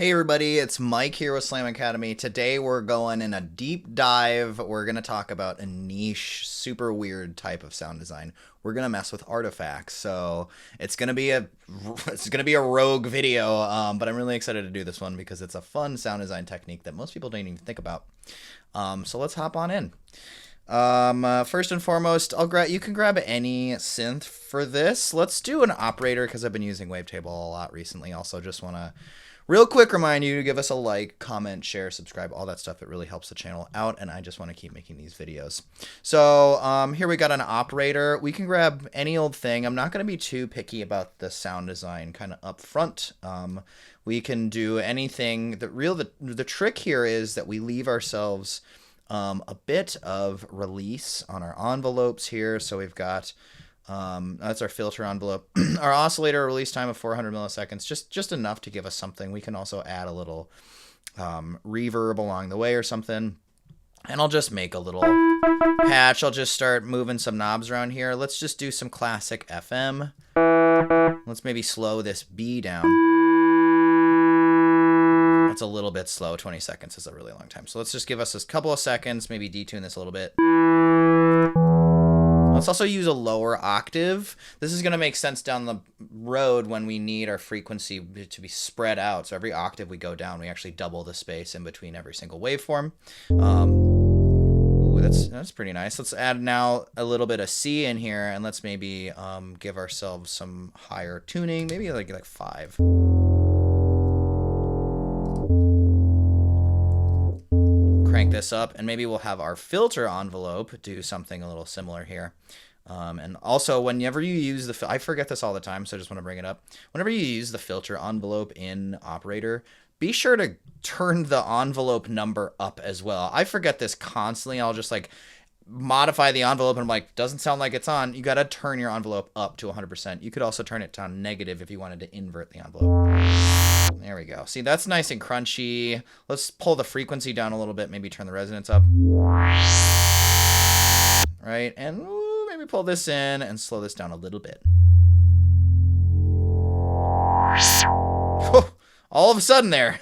Hey everybody, it's Mike here with Slam Academy. Today we're going in a deep dive. We're going to talk about a niche, super weird type of sound design. We're going to mess with artifacts. So it's going to be a rogue video, but I'm really excited to do this one because it's a fun sound design technique that most people don't even think about. So let's hop on in. First and foremost, you can grab any synth for this. Let's do an operator because I've been using Wavetable a lot recently. Also, just want to real quick remind you to give us a like, comment, share, subscribe, all that stuff. It really helps the channel out, and I just want to keep making these videos. So here we got an operator. We can grab any old thing. I'm not going to be too picky about the sound design kind of up front. We can do anything. The trick here is that we leave ourselves a bit of release on our envelopes here. So we've got that's our filter envelope. Our oscillator release time of 400 milliseconds, just enough to give us something. We can also add a little reverb along the way or something. And I'll just make a little patch. I'll just start moving some knobs around here. Let's just do some classic FM. Let's maybe slow this B down. It's a little bit slow. 20 seconds is a really long time. So let's just give us a couple of seconds, maybe detune this a little bit. Let's also use a lower octave. This is going to make sense down the road when we need our frequency to be spread out. So every octave we go down, we actually double the space in between every single waveform. Ooh, that's pretty nice. Let's add now a little bit of C in here, and let's maybe give ourselves some higher tuning, maybe like 5. Crank this up, and maybe we'll have our filter envelope do something a little similar here. And also, whenever you use I forget this all the time, so I just want to bring it up. Whenever you use the filter envelope in Operator, be sure to turn the envelope number up as well. I forget this constantly. I'll just like modify the envelope and I'm like, doesn't sound like it's on. You got to turn your envelope up to 100%. You could also turn it down negative if you wanted to invert the envelope. There we go. See, that's nice and crunchy. Let's pull the frequency down a little bit, maybe turn the resonance up. Right, and maybe pull this in and slow this down a little bit. All of a sudden there,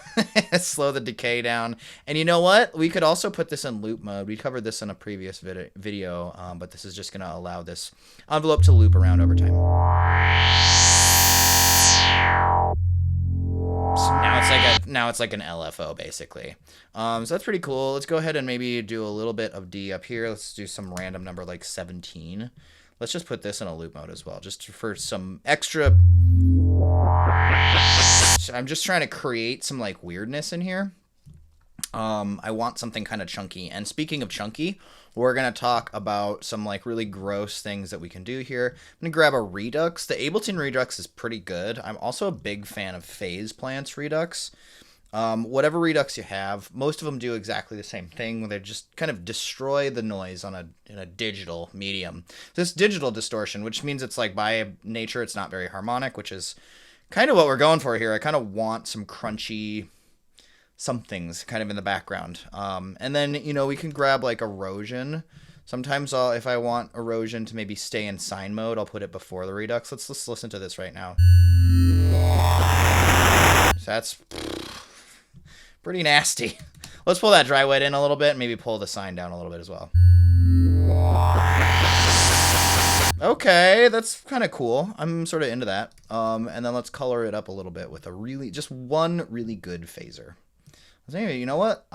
slow the decay down. And you know what? We could also put this in loop mode. We covered this in a previous video, but this is just going to allow this envelope to loop around over time. So now it's like an LFO basically. So that's pretty cool. Let's go ahead and maybe do a little bit of D up here. Let's do some random number like 17. Let's just put this in a loop mode as well, just for some extra. I'm just trying to create some like weirdness in here. I want something kind of chunky. And speaking of chunky, we're going to talk about some like really gross things that we can do here. I'm going to grab a Redux. The Ableton Redux is pretty good. I'm also a big fan of Phase Plant's Redux. Whatever Redux you have, most of them do exactly the same thing. They just kind of destroy the noise in a digital medium. This digital distortion, which means it's like by nature, it's not very harmonic, which is kind of what we're going for here. I kind of want some crunchy somethings kind of in the background. And then, you know, we can grab like Erosion. Sometimes if I want Erosion to maybe stay in sine mode, I'll put it before the Redux. Let's listen to this right now. So that's pretty nasty. Let's pull that dry wet in a little bit and maybe pull the sine down a little bit as well. Okay, that's kind of cool. I'm sort of into that. And then let's color it up a little bit with just one really good phaser. Anyway, you know what?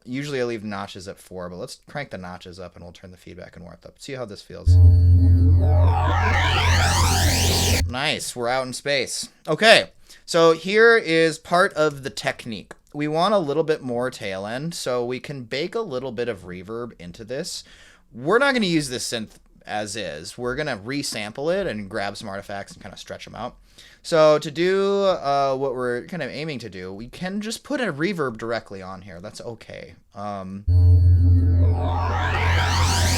Usually I leave notches at 4, but let's crank the notches up and we'll turn the feedback and warmth up. See how this feels. Nice, we're out in space. Okay, so here is part of the technique. We want a little bit more tail end, so we can bake a little bit of reverb into this. We're not going to use this synth as is. We're going to resample it and grab some artifacts and kind of stretch them out. So to do what we're kind of aiming to do, we can just put a reverb directly on here. That's okay.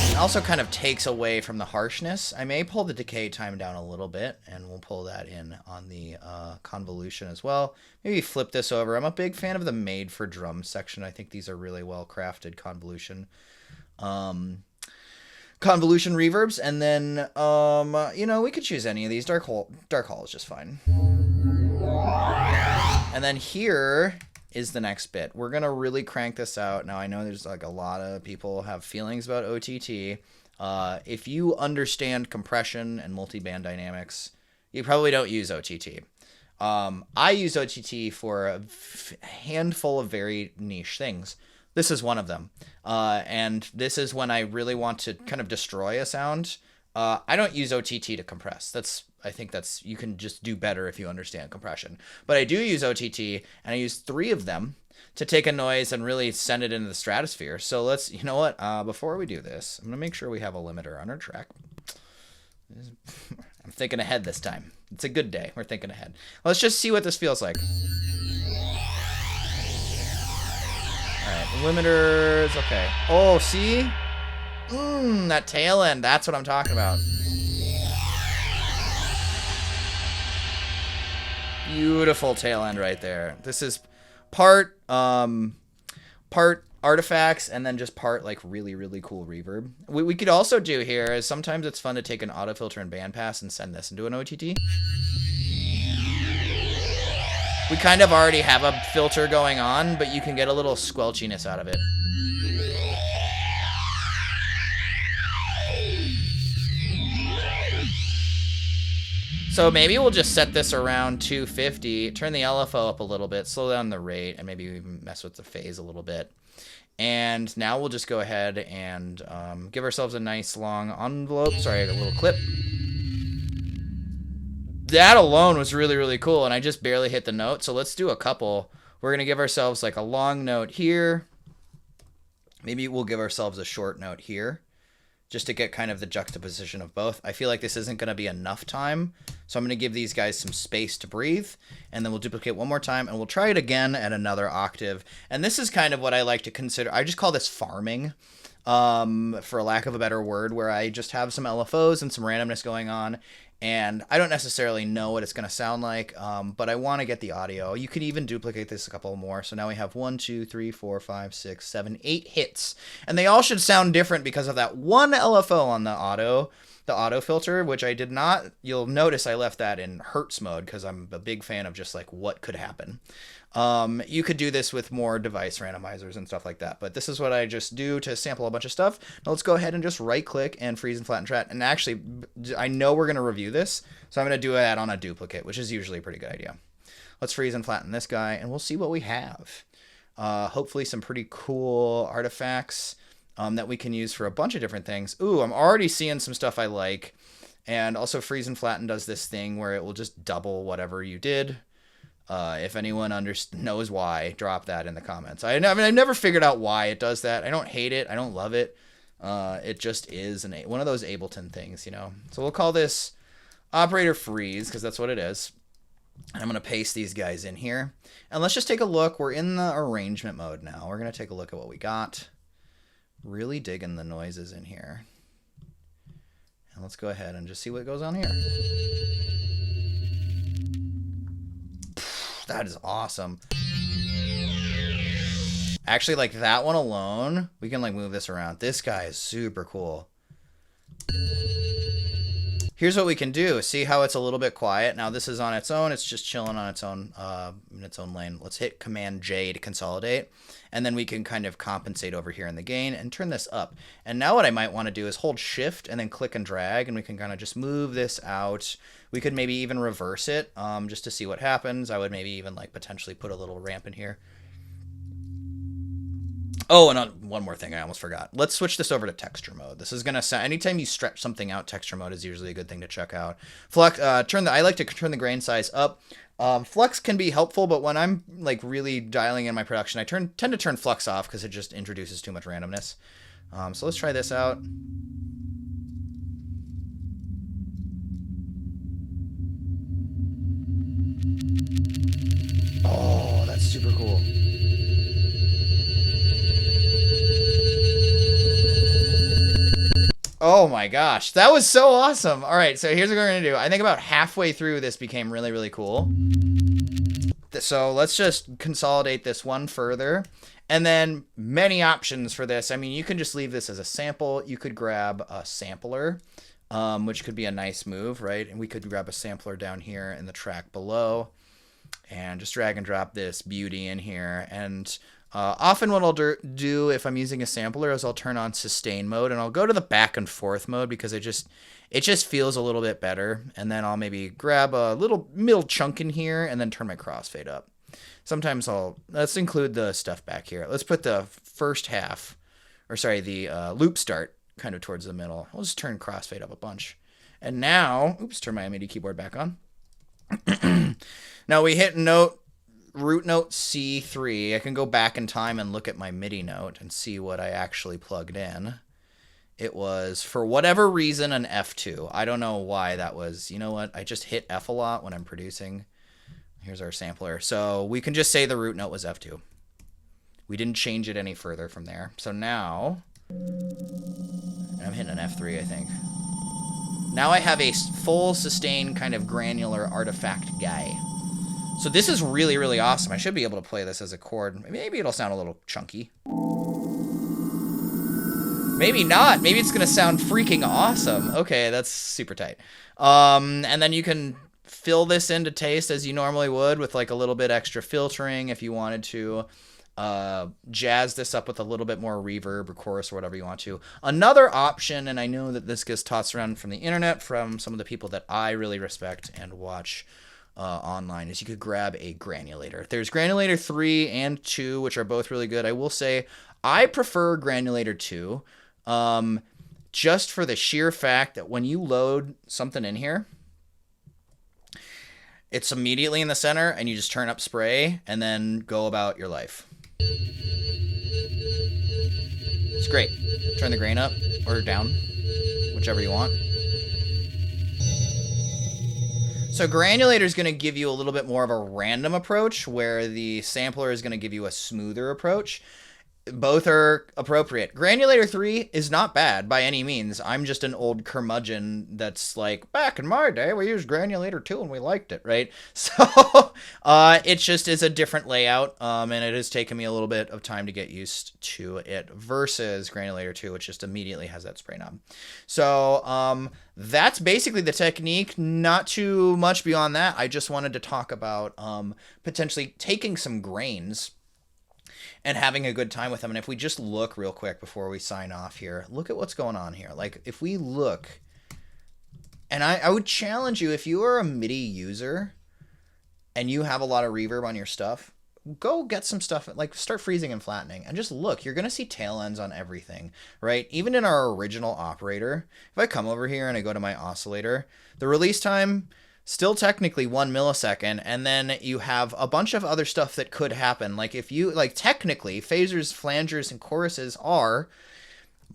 It also kind of takes away from the harshness. I may pull the decay time down a little bit, and we'll pull that in on the convolution as well. Maybe flip this over. I'm a big fan of the made for drum section. I think these are really well crafted convolution reverbs, and then you know, we could choose any of these. Dark hole is just fine. And then here is the next bit. We're going to really crank this out. Now, I know there's like a lot of people have feelings about OTT. If you understand compression and multi-band dynamics, you probably don't use OTT. I use OTT for a handful of very niche things. This is one of them. And this is when I really want to kind of destroy a sound. I don't use OTT to compress. I think you can just do better if you understand compression. But I do use OTT, and I use 3 of them to take a noise and really send it into the stratosphere. So let's, you know what, before we do this, I'm going to make sure we have a limiter on our track. I'm thinking ahead this time. It's a good day. We're thinking ahead. Let's just see what this feels like. All right, limiters, okay. Oh, see? That tail end, that's what I'm talking about. Beautiful tail end right there. This is part artifacts and then just part like really, really cool reverb. We could also do here is sometimes it's fun to take an auto filter and bandpass and send this into an OTT. We kind of already have a filter going on, but you can get a little squelchiness out of it. So maybe we'll just set this around 250, turn the LFO up a little bit, slow down the rate, and maybe even mess with the phase a little bit. And now we'll just go ahead and give ourselves a nice long envelope. Sorry, a little clip. That alone was really, really cool, and I just barely hit the note. So let's do a couple. We're going to give ourselves like a long note here. Maybe we'll give ourselves a short note here, just to get kind of the juxtaposition of both. I feel like this isn't going to be enough time, so I'm going to give these guys some space to breathe, and then we'll duplicate one more time, and we'll try it again at another octave. And this is kind of what I like to consider, I just call this farming, for lack of a better word, where I just have some LFOs and some randomness going on, and I don't necessarily know what it's going to sound like, but I want to get the audio. You could even duplicate this a couple more. So now we have 1, 2, 3, 4, 5, 6, 7, 8 hits. And they all should sound different because of that one LFO on the auto filter, which I did not. You'll notice I left that in Hertz mode because I'm a big fan of just like what could happen. You could do this with more device randomizers and stuff like that, but this is what I just do to sample a bunch of stuff. Now let's go ahead and just right click and freeze and flatten track. And actually, I know we're going to review this, so I'm going to do that on a duplicate, which is usually a pretty good idea. Let's freeze and flatten this guy, and we'll see what we have. Hopefully some pretty cool artifacts that we can use for a bunch of different things. Ooh, I'm already seeing some stuff I like. And also freeze and flatten does this thing where it will just double whatever you did. If anyone knows why, drop that in the comments. I mean, I've never figured out why it does that. I don't hate it. I don't love it. It just is one of those Ableton things, you know. So we'll call this operator freeze because that's what it is. And I'm going to paste these guys in here. And let's just take a look. We're in the arrangement mode now. We're going to take a look at what we got. Really digging the noises in here. And let's go ahead and just see what goes on here. That is awesome. Actually, like that one alone, we can like move this around. This guy is super cool. Here's what we can do. See how it's a little bit quiet? Now this is on its own. It's just chilling on its own in its own lane. Let's hit Command J to consolidate. And then we can kind of compensate over here in the gain and turn this up. And now what I might want to do is hold Shift and then click and drag, and we can kind of just move this out. We could maybe even reverse it just to see what happens. I would maybe even like potentially put a little ramp in here. Oh, and one more thing I almost forgot. Let's switch this over to texture mode. This is going to sound, anytime you stretch something out, texture mode is usually a good thing to check out. Flux, I like to turn the grain size up. Flux can be helpful, but when I'm like really dialing in my production, I tend to turn flux off because it just introduces too much randomness. So let's try this out. Oh, that's super cool. Oh my gosh, that was so awesome. All right, so here's what we're gonna do. I think about halfway through this became really, really cool. So let's just consolidate this one further. And then many options for this. I mean, you can just leave this as a sample. You could grab a sampler, which could be a nice move, right? And we could grab a sampler down here in the track below. and just drag and drop this beauty in here. And often what I'll do if I'm using a sampler is I'll turn on sustain mode, and I'll go to the back and forth mode because it just feels a little bit better. And then I'll maybe grab a little middle chunk in here and then turn my crossfade up. Sometimes let's include the stuff back here. Let's put the first half, or sorry, the loop start kind of towards the middle. I'll just turn crossfade up a bunch. And now, turn my MIDI keyboard back on. Now we hit root note C3. I can go back in time and look at my MIDI note and see what I actually plugged in. It was, for whatever reason, an F2. I don't know why that was. You know what? I just hit F a lot when I'm producing. Here's our sampler. So we can just say the root note was F2. We didn't change it any further from there. So now, I'm hitting an F3, I think. Now I have a full sustain kind of granular artifact guy. So this is really, really awesome. I should be able to play this as a chord. Maybe it'll sound a little chunky. Maybe not. Maybe it's going to sound freaking awesome. Okay, that's super tight. And then you can fill this into taste as you normally would with like a little bit extra filtering if you wanted to. Jazz this up with a little bit more reverb or chorus or whatever you want to. Another option, and I know that this gets tossed around from the internet from some of the people that I really respect and watch online, is you could grab a Granulator. There's Granulator 3 and 2, which are both really good. I will say I prefer Granulator 2 just for the sheer fact that when you load something in here, it's immediately in the center and you just turn up spray and then go about your life. It's great. Turn the grain up or down, whichever you want. So Granulator is going to give you a little bit more of a random approach, where the sampler is going to give you a smoother approach. Both are appropriate. Granulator 3 is not bad by any means. I'm just an old curmudgeon that's like, back in my day, we used Granulator 2 and we liked it, right? So it just is a different layout, and it has taken me a little bit of time to get used to it versus Granulator 2, which just immediately has that spray knob. So that's basically the technique. Not too much beyond that. I just wanted to talk about potentially taking some grains and having a good time with them. And if we just look real quick before we sign off here, look at what's going on here. Like if we look, and I would challenge you, if you are a MIDI user and you have a lot of reverb on your stuff, go get some stuff, like start freezing and flattening and just look. You're going to see tail ends on everything, right? Even in our original operator, if I come over here and I go to my oscillator, the release time, still technically 1 millisecond, and then you have a bunch of other stuff that could happen. Like if you, like technically, phasers, flangers, and choruses are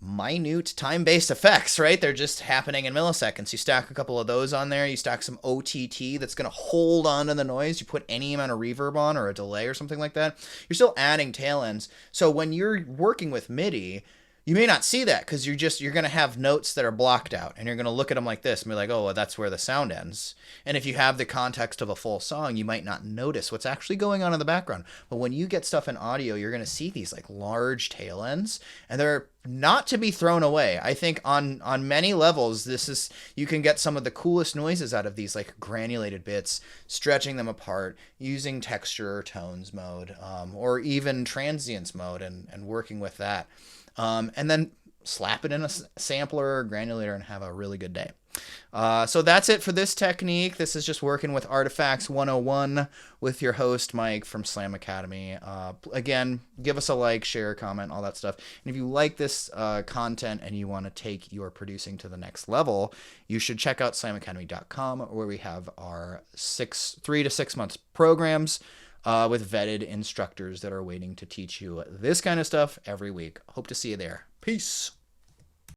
minute time-based effects, right? They're just happening in milliseconds. You stack a couple of those on there, you stack some OTT that's going to hold on to the noise, you put any amount of reverb on or a delay or something like that, you're still adding tail ends. So when you're working with MIDI, you may not see that because you're going to have notes that are blocked out, and you're going to look at them like this and be like, oh, well, that's where the sound ends. And if you have the context of a full song, you might not notice what's actually going on in the background. But when you get stuff in audio, you're going to see these like large tail ends, and they're not to be thrown away. I think on many levels, you can get some of the coolest noises out of these like granulated bits, stretching them apart, using texture or tones mode, or even transients mode, and working with that. And then slap it in a sampler or Granulator and have a really good day. So that's it for this technique. This is just working with Artifacts 101 with your host, Mike from Slam Academy. Again, give us a like, share, comment, all that stuff. And if you like this content and you want to take your producing to the next level, you should check out slamacademy.com, where we have our 3 to 6 months programs with vetted instructors that are waiting to teach you this kind of stuff every week. Hope to see you there. Peace.